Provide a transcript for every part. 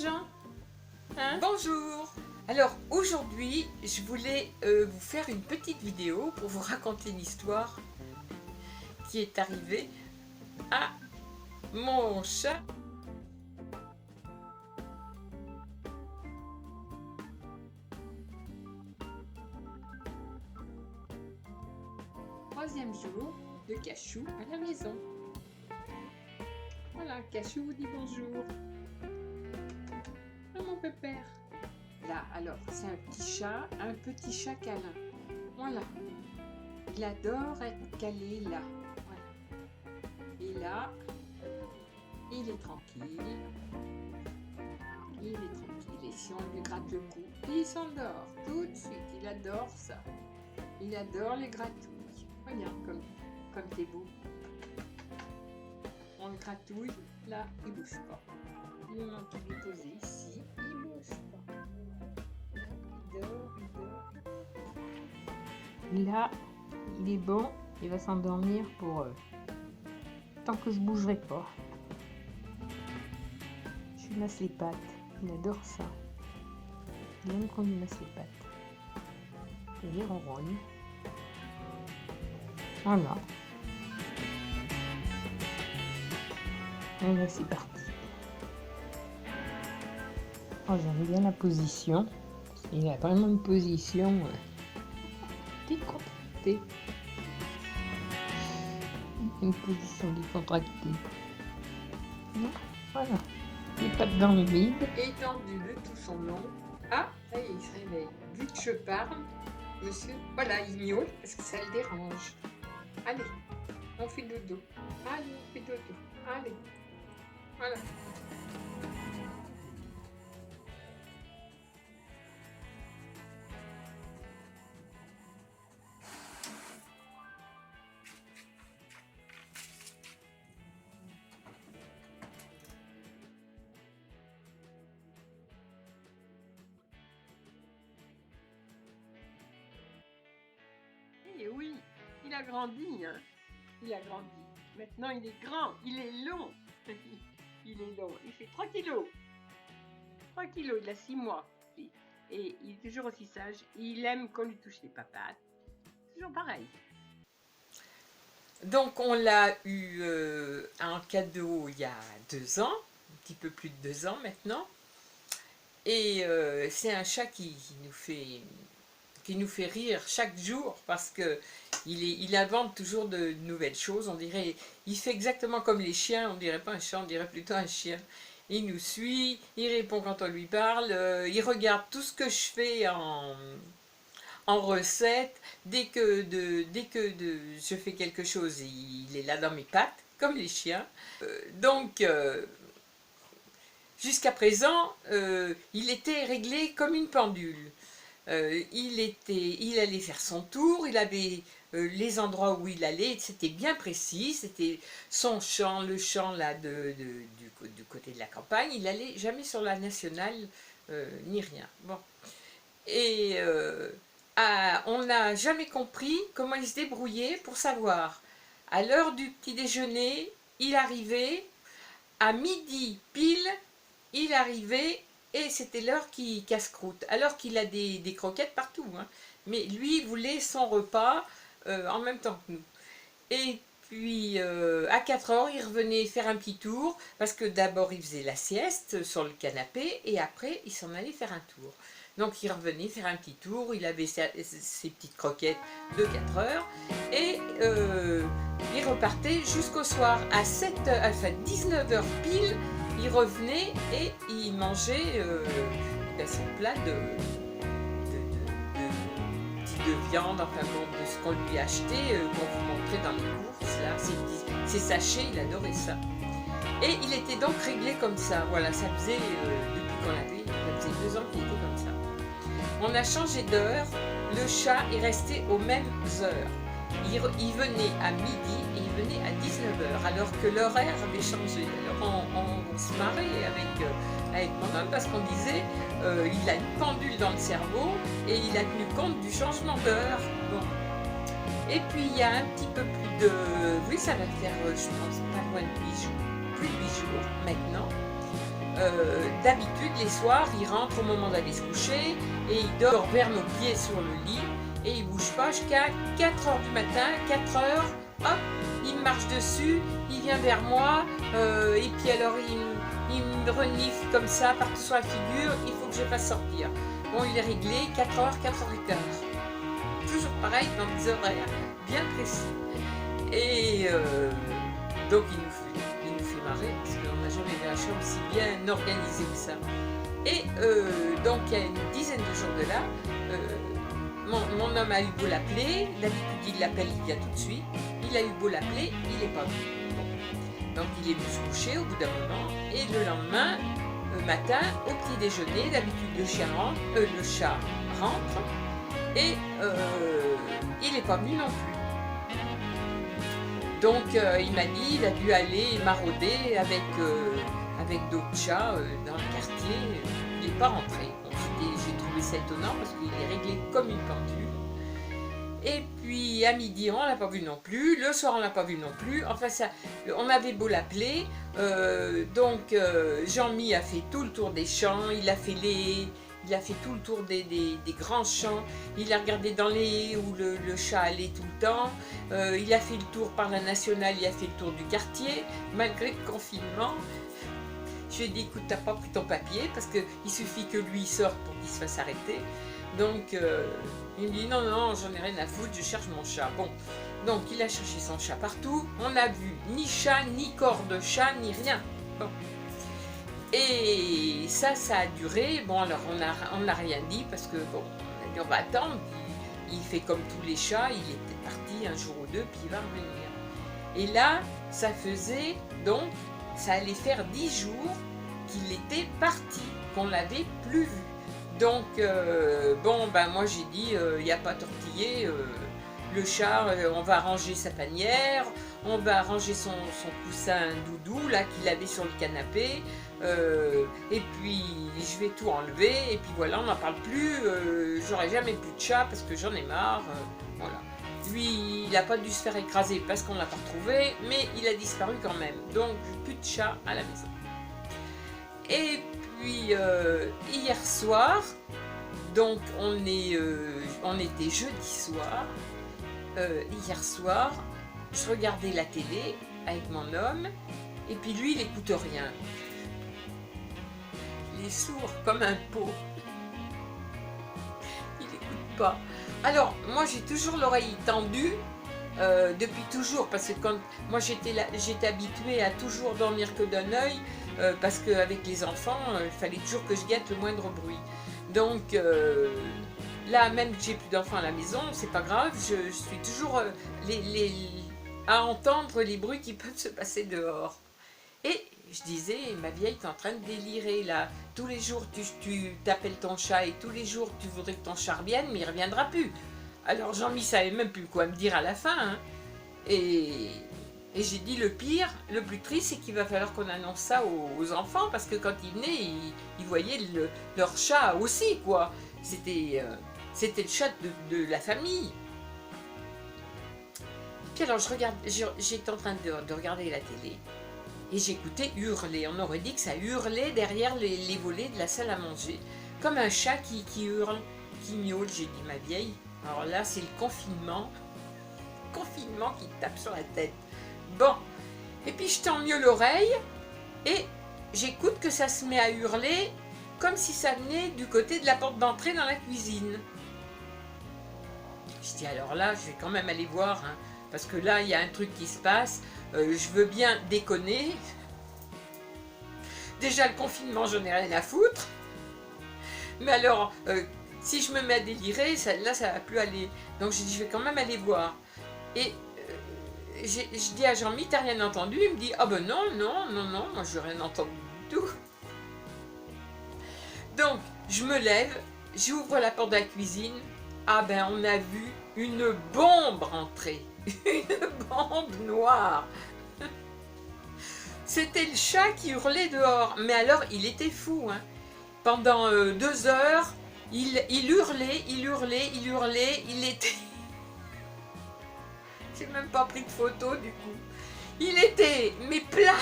Jean. Hein? Bonjour. Alors aujourd'hui, je voulais vous faire une petite vidéo pour vous raconter une histoire qui est arrivée à mon chat. Troisième jour de Cachou à la maison. Voilà, Cachou vous dit bonjour. Ah, mon pépère. Là, alors, c'est un petit chat câlin. Voilà. Il adore être calé là. Voilà. Et là, il est tranquille. Il est tranquille. Et si on lui gratte le cou, il s'endort tout de suite. Il adore ça. Il adore les gratouilles. Regarde comme t'es beau. On le gratouille, là, il bouge pas. Il manque de lui poser ici, il bouge pas. Il dort. Là, il est bon, il va s'endormir pour tant que je bougerai pas. Je lui masse les pattes, il adore ça. Il aime qu'on lui masse les pattes. Et il ronronne. Voilà. Et là, c'est parti. Oh, j'aime bien la position. Il a vraiment une position décontractée. Une position décontractée. Voilà. Les pattes dans le vide. Étendu de tout son long. Ah, ça y est, il se réveille. Vu que je parle, monsieur, voilà, il miaule parce que ça le dérange. Allez, on fait dodo. Allez, on fait dodo. Allez. Voilà. Et oui, il a grandi, hein. Il a grandi. Maintenant, il est grand, il est long. Il est long. Il fait 3 kilos. 3 kilos, il a 6 mois. Et il est toujours aussi sage. Il aime qu'on lui touche les papates. Toujours pareil. Donc, on l'a eu en cadeau il y a 2 ans. Un petit peu plus de 2 ans maintenant. Et c'est un chat qui nous fait rire chaque jour parce que il invente toujours de nouvelles choses. On dirait, il fait exactement comme les chiens. On dirait pas un chat, on dirait plutôt un chien. Il nous suit, il répond quand on lui parle, il regarde tout ce que je fais en recette. Dès que je fais quelque chose, il est là dans mes pattes, comme les chiens. Jusqu'à présent, il était réglé comme une pendule. Il allait faire son tour, il avait les endroits où il allait, c'était bien précis, c'était son champ, le champ là du côté de la campagne, il allait jamais sur la nationale ni rien. Bon. Et on n'a jamais compris comment il se débrouillait pour savoir. À l'heure du petit déjeuner, il arrivait, à midi pile, il arrivait. Et c'était l'heure qui casse-croûte, alors qu'il a des croquettes partout. Hein. Mais lui, il voulait son repas en même temps que nous. Et puis, à 4 heures, il revenait faire un petit tour, parce que d'abord, il faisait la sieste sur le canapé, et après, il s'en allait faire un tour. Donc, il revenait faire un petit tour, il avait ses petites croquettes de 4 heures, et il repartait jusqu'au soir. À 19 heures pile, il revenait et il mangeait son plat de viande, enfin bon, de ce qu'on lui achetait, qu'on vous montrait dans les courses, là, ces sachets, il adorait ça. Et il était donc réglé comme ça, voilà, ça faisait, depuis qu'on l'avait, ça faisait 2 ans qu'il était comme ça. On a changé d'heure, le chat est resté aux mêmes heures. Il venait à midi et il venait à 19h, alors que l'horaire avait changé. Alors on se marrait avec mon homme parce qu'on disait il a une pendule dans le cerveau et il a tenu compte du changement d'heure. Bon. Et puis il y a un petit peu plus de... Oui, ça va faire, je pense, pas loin de 8 jours, plus de 8 jours maintenant. d'habitude, les soirs, il rentre au moment d'aller se coucher et il dort vers nos pieds sur le lit et il bouge pas jusqu'à 4 heures du matin, 4 heures, hop, il me marche dessus, il vient vers moi et puis alors il me renifle comme ça partout sur la figure, il faut que je fasse sortir. Bon, il est réglé, 4 heures, 4 heures et quart. Toujours pareil, dans des horaires bien précis. Et donc il nous fait marrer, parce qu'on n'a jamais vu un chambre si bien organisé que ça. Et donc il y a une dizaine de jours de là, mon homme a eu beau l'appeler, d'habitude il l'appelle, il vient tout de suite, il a eu beau l'appeler, il n'est pas venu. Bon. Donc il est venu se coucher au bout d'un moment, et le lendemain, matin, au petit déjeuner, d'habitude le chat rentre, et il n'est pas venu non plus. Donc il m'a dit, il a dû aller marauder avec d'autres chats dans le quartier, il n'est pas rentré. Bon, j'ai trouvé ça étonnant parce qu'il est réglé comme une pendule. Et puis à midi on l'a pas vu non plus, le soir on l'a pas vu non plus, enfin ça, on avait beau l'appeler, donc Jean-Mi a fait tout le tour des champs, il a fait tout le tour des grands champs, il a regardé dans les haies où le chat allait tout le temps, il a fait le tour par la nationale, il a fait le tour du quartier, malgré le confinement. Je lui ai dit, écoute, t'as pas pris ton papier, parce qu'il suffit que lui sorte pour qu'il se fasse arrêter. Donc, il me dit, non, non, j'en ai rien à foutre, je cherche mon chat. Bon, donc il a cherché son chat partout, on n'a vu ni chat, ni corps de chat, ni rien. Bon. Et ça a duré. Bon, alors on n'a rien dit, parce que, bon, on a dit, on va attendre. Il fait comme tous les chats, il était parti un jour ou deux, puis il va revenir. Et là, ça faisait, donc, ça allait faire 10 jours qu'il était parti, qu'on l'avait plus vu. Donc, bon, ben moi j'ai dit, il n'y a pas tortillé, le chat, on va ranger sa panière, on va ranger son coussin doudou, là, qu'il avait sur le canapé, et puis je vais tout enlever, et puis voilà, on n'en parle plus, j'aurai jamais plus de chat parce que j'en ai marre, voilà. Lui, il n'a pas dû se faire écraser parce qu'on ne l'a pas retrouvé, mais il a disparu quand même, donc plus de chat à la maison. Et puis hier soir, donc on était jeudi soir, hier soir, je regardais la télé avec mon homme, et puis lui il n'écoute rien. Il est sourd comme un pot. Il n'écoute pas. Alors moi j'ai toujours l'oreille tendue, depuis toujours, parce que quand moi j'étais habituée à toujours dormir que d'un œil, parce qu'avec les enfants, il fallait toujours que je guette le moindre bruit. Donc là, même que j'ai plus d'enfants à la maison, c'est pas grave, je suis toujours à entendre les bruits qui peuvent se passer dehors. Et je disais, ma vieille, t'es en train de délirer là. Tous les jours, tu t'appelles ton chat et tous les jours, tu voudrais que ton chat revienne, mais il reviendra plus. Alors Jean-Mi savait même plus quoi me dire à la fin. Hein. Et j'ai dit le pire, le plus triste, c'est qu'il va falloir qu'on annonce ça aux enfants, parce que quand ils venaient, ils voyaient leur chat aussi, quoi. C'était le chat de la famille. Puis alors j'étais en train de regarder la télé, et j'écoutais hurler. On aurait dit que ça hurlait derrière les volets de la salle à manger, comme un chat qui hurle, qui miaule. J'ai dit, ma vieille, alors là c'est le confinement qui te tape sur la tête. Bon, et puis je tends mieux l'oreille et j'écoute que ça se met à hurler comme si ça venait du côté de la porte d'entrée dans la cuisine. Je dis, alors là, je vais quand même aller voir, hein, parce que là, il y a un truc qui se passe, je veux bien déconner. Déjà, le confinement, j'en ai rien à foutre. Mais alors, si je me mets à délirer, là, ça va plus aller. Donc, j'ai dit, je vais quand même aller voir. Et je dis à Jean-Mi, t'as rien entendu? Il me dit, ah ben non, moi je n'ai rien entendu du tout. Donc, je me lève, j'ouvre la porte de la cuisine, ah ben on a vu une bombe rentrer, une bombe noire. C'était le chat qui hurlait dehors, mais alors il était fou, hein. Pendant 2 heures, il hurlait, il était... J'ai même pas pris de photo du coup. Il était, mais plat,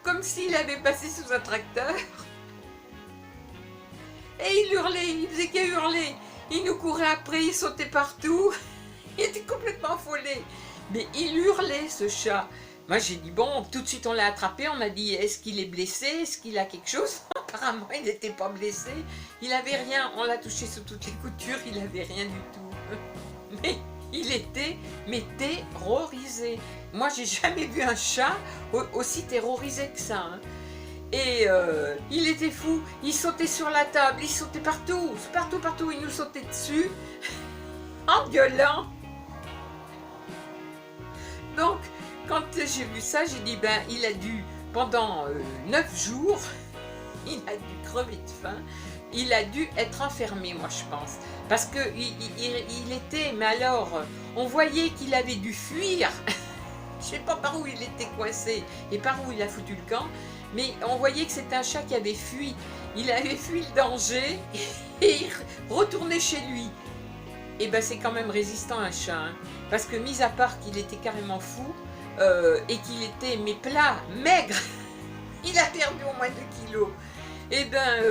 comme comme s'il avait passé sous un tracteur. Et il hurlait, il faisait qu'à hurler. Il nous courait après, il sautait partout. Il était complètement affolé. Mais il hurlait, ce chat. Moi, j'ai dit, bon, tout de suite, on l'a attrapé. On a dit, est-ce qu'il est blessé? Est-ce qu'il a quelque chose? Apparemment, il n'était pas blessé. Il avait rien. On l'a touché sous toutes les coutures. Il n'avait rien du tout. Mais il était, terrorisé. Moi, j'ai jamais vu un chat aussi terrorisé que ça. Hein. Et il était fou, il sautait sur la table, il sautait partout, il nous sautait dessus, en gueulant. Donc, quand j'ai vu ça, j'ai dit, ben, il a dû, pendant 9 jours, il a dû crever de faim, il a dû être enfermé, moi, je pense. Parce qu'il était, mais alors, on voyait qu'il avait dû fuir. Je ne sais pas par où il était coincé et par où il a foutu le camp. Mais on voyait que c'était un chat qui avait fui. Il avait fui le danger et il retournait chez lui. Et ben c'est quand même résistant un chat. Hein, parce que mis à part qu'il était carrément fou et qu'il était plat, maigre, il a perdu au moins 2 kilos. Et ben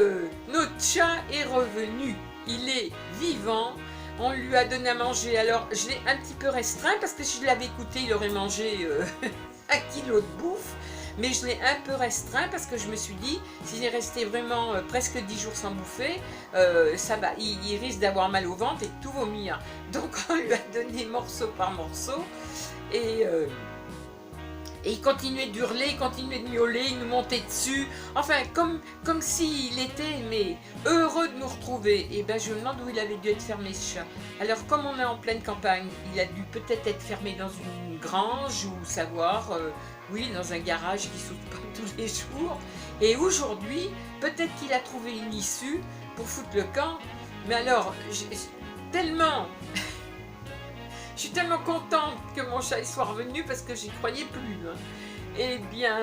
notre chat est revenu. Il est vivant. On lui a donné à manger. Alors je l'ai un petit peu restreint parce que si je l'avais écouté, il aurait mangé 1 kilo de bouffe. Mais je l'ai un peu restreint parce que je me suis dit, s'il est resté vraiment presque 10 jours sans bouffer, ça va, il risque d'avoir mal au ventre et de tout vomir. Donc on lui a donné morceau par morceau et il continuait d'hurler, il continuait de miauler, il nous montait dessus. Enfin, comme s'il était heureux de nous retrouver. Et ben je me demande où il avait dû être fermé ce chat. Alors comme on est en pleine campagne, il a dû peut-être être fermé dans une grange ou savoir... oui, dans un garage qui s'ouvre pas tous les jours. Et aujourd'hui, peut-être qu'il a trouvé une issue pour foutre le camp. Mais alors, je suis tellement contente que mon chat soit revenu parce que j'y croyais plus. Hein. Eh bien,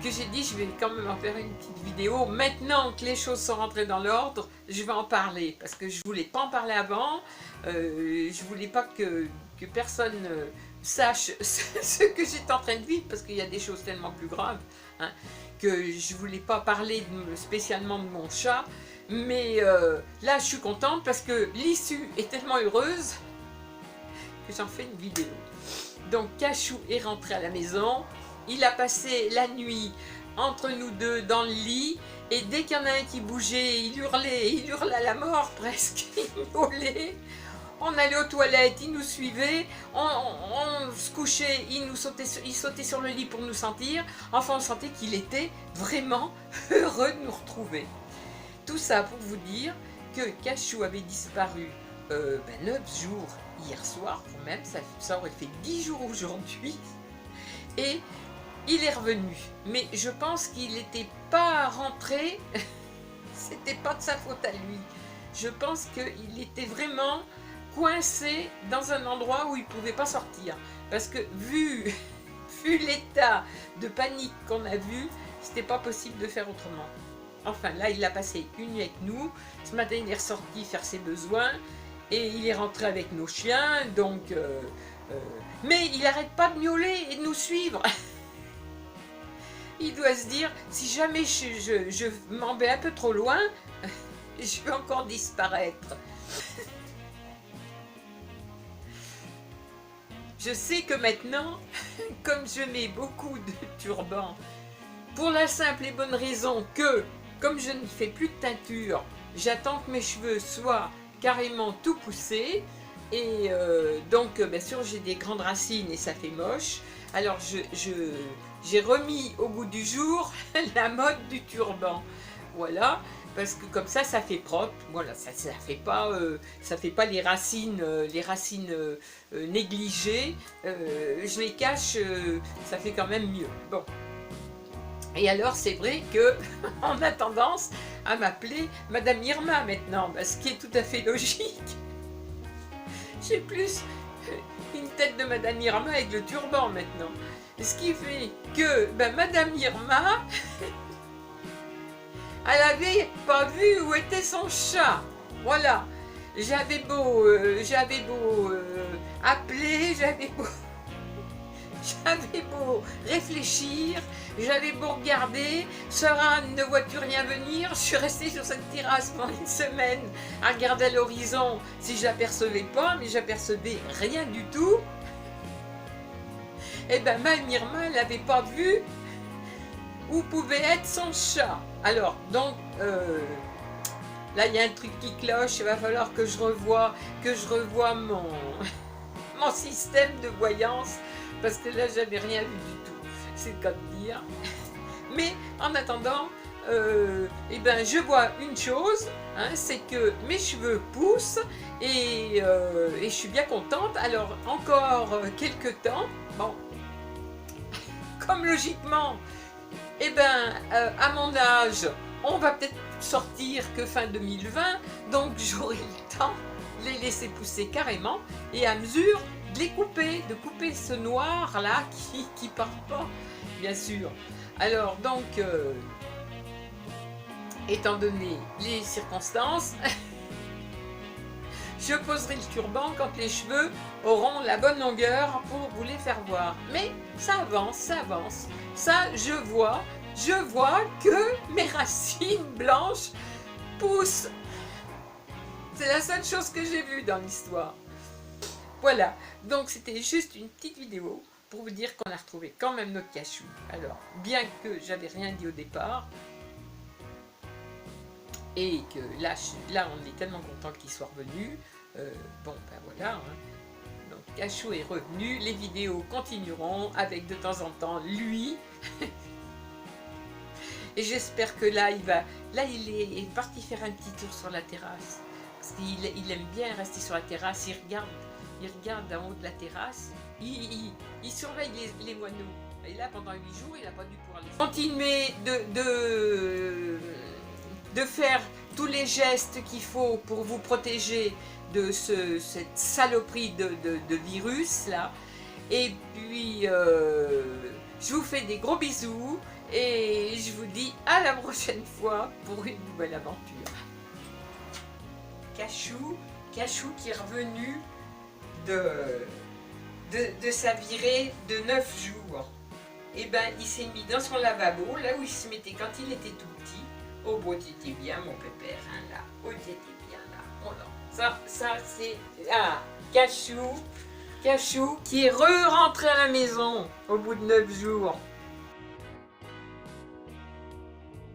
que j'ai dit, je vais quand même en faire une petite vidéo. Maintenant que les choses sont rentrées dans l'ordre, je vais en parler. Parce que je voulais pas en parler avant. Je voulais pas que personne... sache ce que j'étais en train de vivre, parce qu'il y a des choses tellement plus graves, hein, que je ne voulais pas parler spécialement de mon chat, mais là je suis contente parce que l'issue est tellement heureuse que j'en fais une vidéo. Donc Cachou est rentré à la maison, il a passé la nuit entre nous deux dans le lit, et dès qu'il y en a un qui bougeait, il hurlait à la mort presque, il miaulait. On allait aux toilettes, il nous suivait, on se couchait, il sautait sur le lit pour nous sentir. Enfin, on sentait qu'il était vraiment heureux de nous retrouver. Tout ça pour vous dire que Cachou avait disparu 9 jours hier soir, quand même, ça aurait fait 10 jours aujourd'hui. Et il est revenu. Mais je pense qu'il n'était pas rentré, c'était pas de sa faute à lui. Je pense qu'il était vraiment... coincé dans un endroit où il ne pouvait pas sortir. Parce que vu l'état de panique qu'on a vu, c'était pas possible de faire autrement. Enfin, là, il a passé une nuit avec nous. Ce matin, il est ressorti faire ses besoins. Et il est rentré avec nos chiens. Donc, mais il n'arrête pas de miauler et de nous suivre. Il doit se dire, si jamais je m'en vais un peu trop loin, je vais encore disparaître. Je sais que maintenant, comme je mets beaucoup de turbans, pour la simple et bonne raison que, comme je ne fais plus de teinture, j'attends que mes cheveux soient carrément tout poussés. Et donc, bien sûr, j'ai des grandes racines et ça fait moche. Alors, j'ai remis au goût du jour la mode du turban. Voilà. Parce que comme ça fait propre, voilà, ça fait pas les racines négligées, je les cache, ça fait quand même mieux. Bon. Et alors c'est vrai que on a tendance à m'appeler Madame Irma maintenant, ce qui est tout à fait logique. J'ai plus une tête de Madame Irma avec le turban maintenant. Ce qui fait que Madame Irma elle n'avait pas vu où était son chat. Voilà. J'avais beau appeler, j'avais beau réfléchir, j'avais beau regarder, sereine, ne vois-tu rien venir, je suis restée sur cette terrasse pendant une semaine à regarder à l'horizon si j'apercevais pas, mais j'apercevais rien du tout. Et ben ma Irma, elle n'avait pas vu où pouvait être son chat. Alors, donc, là, il y a un truc qui cloche, il va falloir que je revoie mon, mon système de voyance, parce que là, j'avais rien vu du tout. C'est le cas de dire. Mais, en attendant, eh ben, je vois une chose, hein, c'est que mes cheveux poussent, et je suis bien contente. Alors, encore quelques temps, bon, comme logiquement, eh ben, à mon âge, on va peut-être sortir que fin 2020, donc j'aurai le temps de les laisser pousser carrément, et à mesure de les couper, de couper ce noir là qui part pas, bien sûr. Alors donc, étant donné les circonstances, je poserai le turban quand les cheveux auront la bonne longueur pour vous les faire voir. Mais ça avance, ça avance. Ça, je vois que mes racines blanches poussent. C'est la seule chose que j'ai vue dans l'histoire. Voilà, donc c'était juste une petite vidéo pour vous dire qu'on a retrouvé quand même notre cachou. Alors, bien que j'avais rien dit au départ, et que là on est tellement content qu'il soit revenu, bon ben voilà, hein. Donc Cachou est revenu, les vidéos continueront avec de temps en temps lui. Et j'espère que là il est parti faire un petit tour sur la terrasse, parce qu'il aime bien rester sur la terrasse, il regarde d'en haut de la terrasse, il surveille les moineaux. Et là pendant 8 jours il n'a pas dû pouvoir les continuer de faire tous les gestes qu'il faut pour vous protéger de cette saloperie de virus là. Et puis je vous fais des gros bisous et je vous dis à la prochaine fois pour une nouvelle aventure. Cachou qui est revenu de sa virée de 9 jours. Et ben il s'est mis dans son lavabo, là où il se mettait quand il était tout petit. Oh, bon, t'étais bien, mon pépère, hein, là. Oh, t'étais bien, là. Oh, non. Ça c'est... Ah, Cachou qui est re-rentré à la maison au bout de 9 jours.